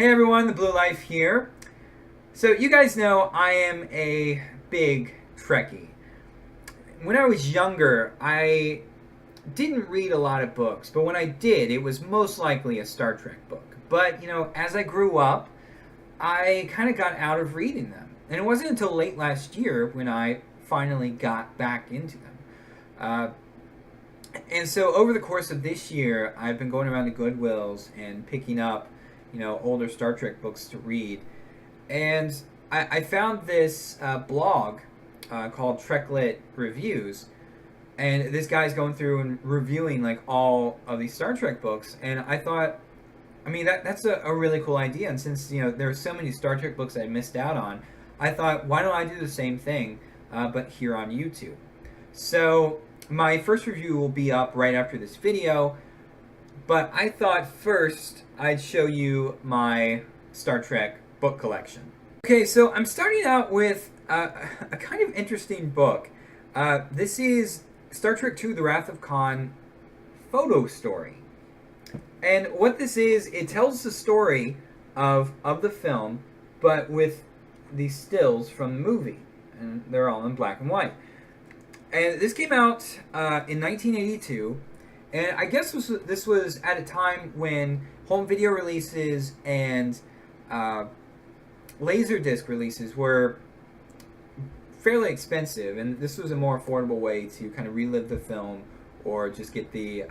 Hey everyone, The Blue Life here. So you guys know I am a big Trekkie. When I was younger, I didn't read a lot of books, but when I did, it was most likely a Star Trek book. But, as I grew up, I kind of got out of reading them. And it wasn't until late last year when I finally got back into them. Uh, and so over the course of this year, I've been going around to Goodwills and picking up, older Star Trek books to read. And I found this blog called Treklit Reviews, and this guy's going through and reviewing like all of these Star Trek books, and I thought, that's a really cool idea. And since there are so many Star Trek books I missed out on, I thought, why don't I do the same thing, but here on YouTube? So my first review will be up right after this video, but I thought first I'd show you my Star Trek book collection. Okay, so I'm starting out with a kind of interesting book. This is Star Trek II: The Wrath of Khan Photostory. And what this is, it tells the story of the film, but with these stills from the movie. And they're all in black and white. And this came out in 1982. And I guess this was at a time when home video releases and Laserdisc releases were fairly expensive, and this was a more affordable way to kind of relive the film or just get the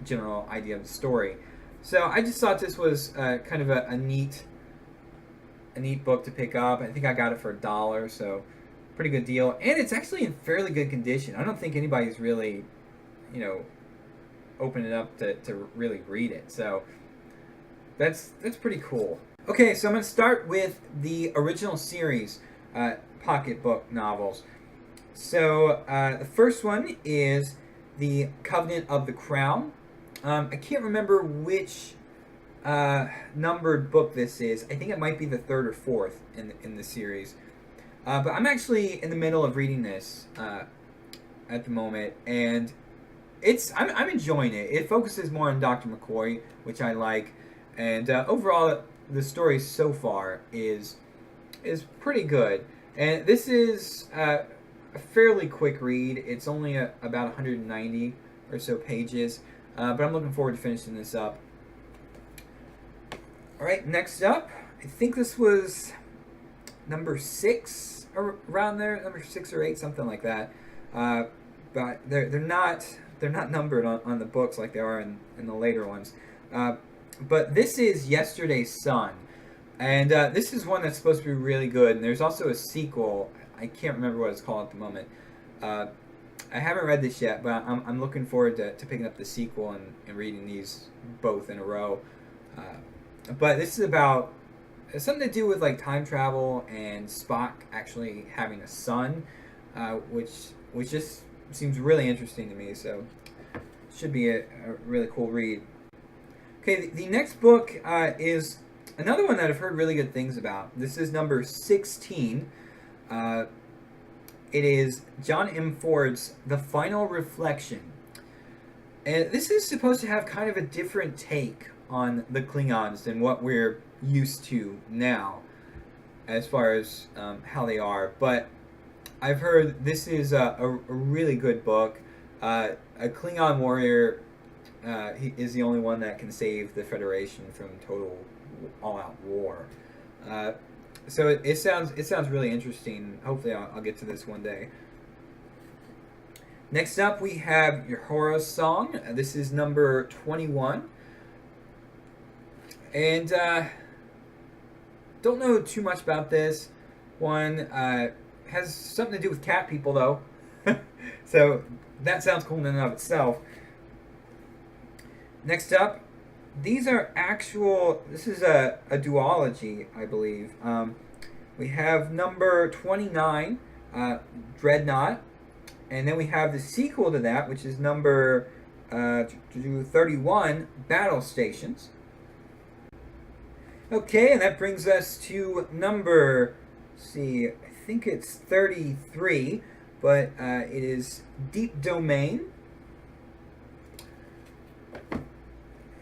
general idea of the story. So I just thought this was kind of a neat book to pick up. I think I got it for $1, so pretty good deal. And it's actually in fairly good condition. I don't think anybody's really, opened it up to really read it. So that's pretty cool. Okay, so I'm going to start with the original series pocketbook novels. So the first one is The Covenant of the Crown. I can't remember which numbered book this is. I think it might be the third or fourth in the series. But I'm actually in the middle of reading this at the moment, and I'm enjoying it. It focuses more on Dr. McCoy, which I like, and overall the story so far is pretty good. And this is a fairly quick read. It's only about 190 or so pages, but I'm looking forward to finishing this up. Alright, next up, I think this was number 6, around there, number 6 or 8, something like that. But they're not numbered on the books like they are in the later ones. But this is Yesterday's Sun, and this is one that's supposed to be really good. And there's also a sequel. I can't remember what it's called at the moment. I haven't read this yet, but I'm looking forward to picking up the sequel and reading these both in a row. But this is about something to do with like time travel and Spock actually having a son, which just seems really interesting to me. So should be a really cool read. Okay, the next book is another one that I've heard really good things about. This is number 16. It is John M. Ford's The Final Reflection. And this is supposed to have kind of a different take on the Klingons than what we're used to now, as far as how they are. But I've heard this is a really good book. A Klingon warrior he is the only one that can save the Federation from total all-out war. So it sounds really interesting. Hopefully I'll get to this one day. Next up we have Uhura's Song. This is number 21. And don't know too much about this one. Has something to do with cat people though. So that sounds cool in and of itself. Next up, these are this is a duology, I believe. We have number 29, Dreadnought, and then we have the sequel to that, which is number 31, Battle Stations. Okay, and that brings us to number, I think it's 33, but it is Deep Domain.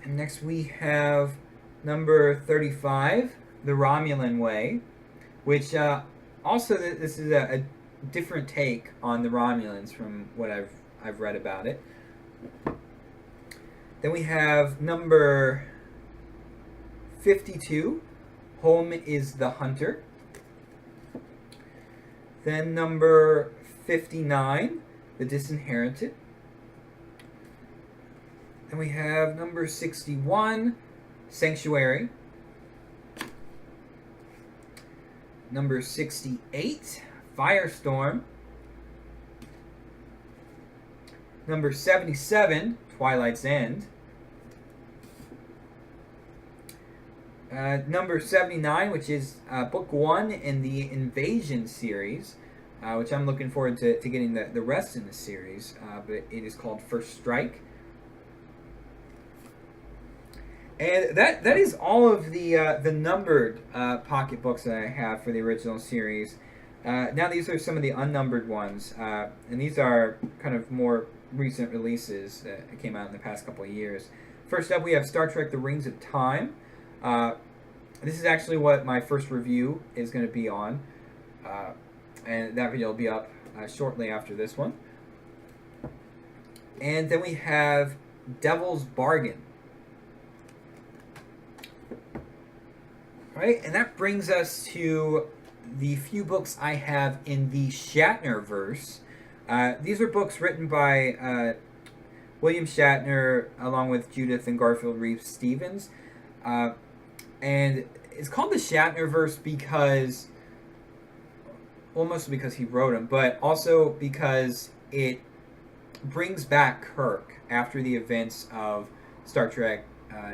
And next we have Number 35, The Romulan Way, which also this is a different take on the Romulans from what I've read about it. Then we have number 52, Home is the Hunter. Then number 59, The Disinherited. Then we have number 61, Sanctuary. Number 68, Firestorm. Number 77, Twilight's End. Number 79, which is book 1 in the Invasion series, which I'm looking forward to getting the rest in the series, but it is called First Strike. And that is all of the numbered pocket books that I have for the original series. Now these are some of the unnumbered ones, and these are kind of more recent releases that came out in the past couple of years. First up, we have Star Trek: The Rings of Time. This is actually what my first review is going to be on, and that video will be up shortly after this one. And then we have Devil's Bargain. All right, and that brings us to the few books I have in the Shatner Verse. These are books written by William Shatner along with Judith and Garfield Reeves Stevens. And it's called the Shatner Verse because, well, mostly because he wrote them, but also because it brings back Kirk after the events of Star Trek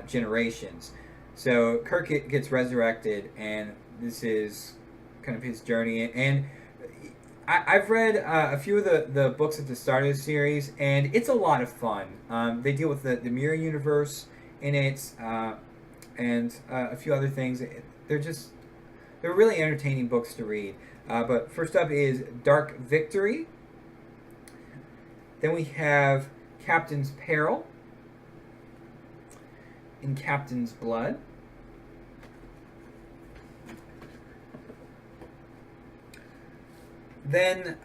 Generations. So Kirk gets resurrected, and this is kind of his journey. And I've read a few of the books at the start of the series, and it's a lot of fun. They deal with the mirror universe in it, and a few other things. They're really entertaining books to read. But first up is Dark Victory. Then we have Captain's Peril and Captain's Blood. Then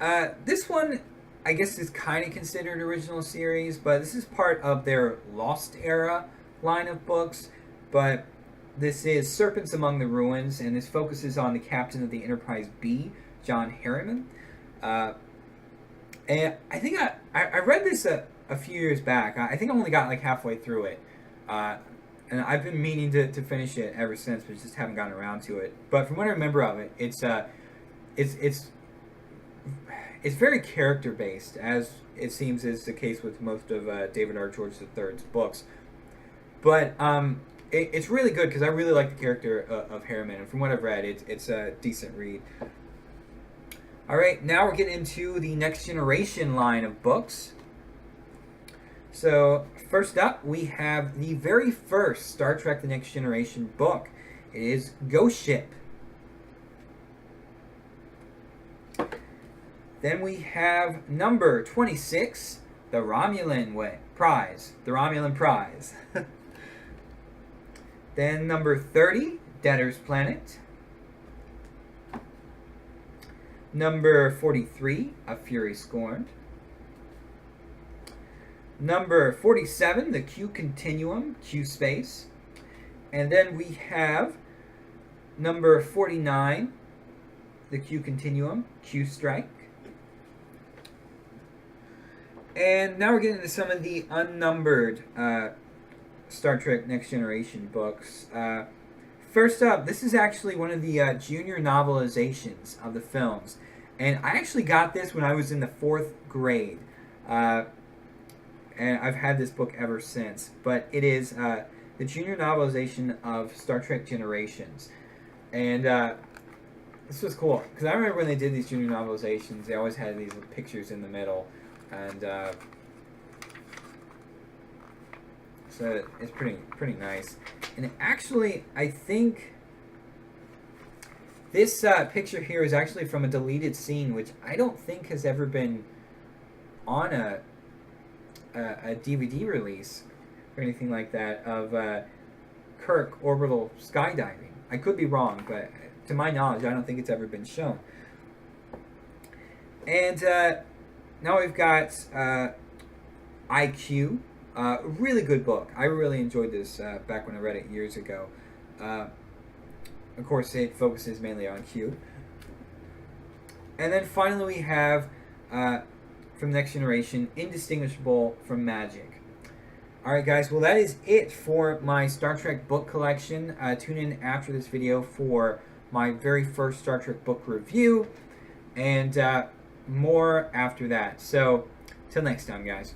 this one, I guess, is kind of considered original series, but this is part of their Lost Era line of books. But this is Serpents Among the Ruins, and this focuses on the captain of the Enterprise B, John Harriman. And I think I read this a few years back. I think I only got like halfway through it. And I've been meaning to finish it ever since, but just haven't gotten around to it. But from what I remember of it, it's very character based, as it seems is the case with most of David R. George III's books. But it's really good because I really like the character of Harriman, and from what I've read, it's a decent read. All right, now we're getting into the Next Generation line of books. So first up, we have the very first Star Trek: The Next Generation book. It is Ghost Ship. Then we have number 26, The Romulan Prize. The Romulan Prize. Then number 30, Debtor's Planet. Number 43, A Fury Scorned. Number 47, The Q Continuum, Q Space. And then we have number 49, The Q Continuum, Q Strike. And now we're getting into some of the unnumbered Star Trek Next Generation books. First up, this is actually one of the junior novelizations of the films. And I actually got this when I was in the 4th grade. And I've had this book ever since. But it is the junior novelization of Star Trek Generations. And this was cool, because I remember when they did these junior novelizations, they always had these pictures in the middle. And so it's pretty nice. And actually, I think this picture here is actually from a deleted scene, which I don't think has ever been on a DVD release or anything like that, of Kirk orbital skydiving. I could be wrong, but to my knowledge, I don't think it's ever been shown. And now we've got IQ. Really good book. I really enjoyed this back when I read it years ago. Of course, it focuses mainly on Q. And then finally we have, from Next Generation, Indistinguishable from Magic. Alright guys, well that is it for my Star Trek book collection. Tune in after this video for my very first Star Trek book review, and more after that. So, till next time guys.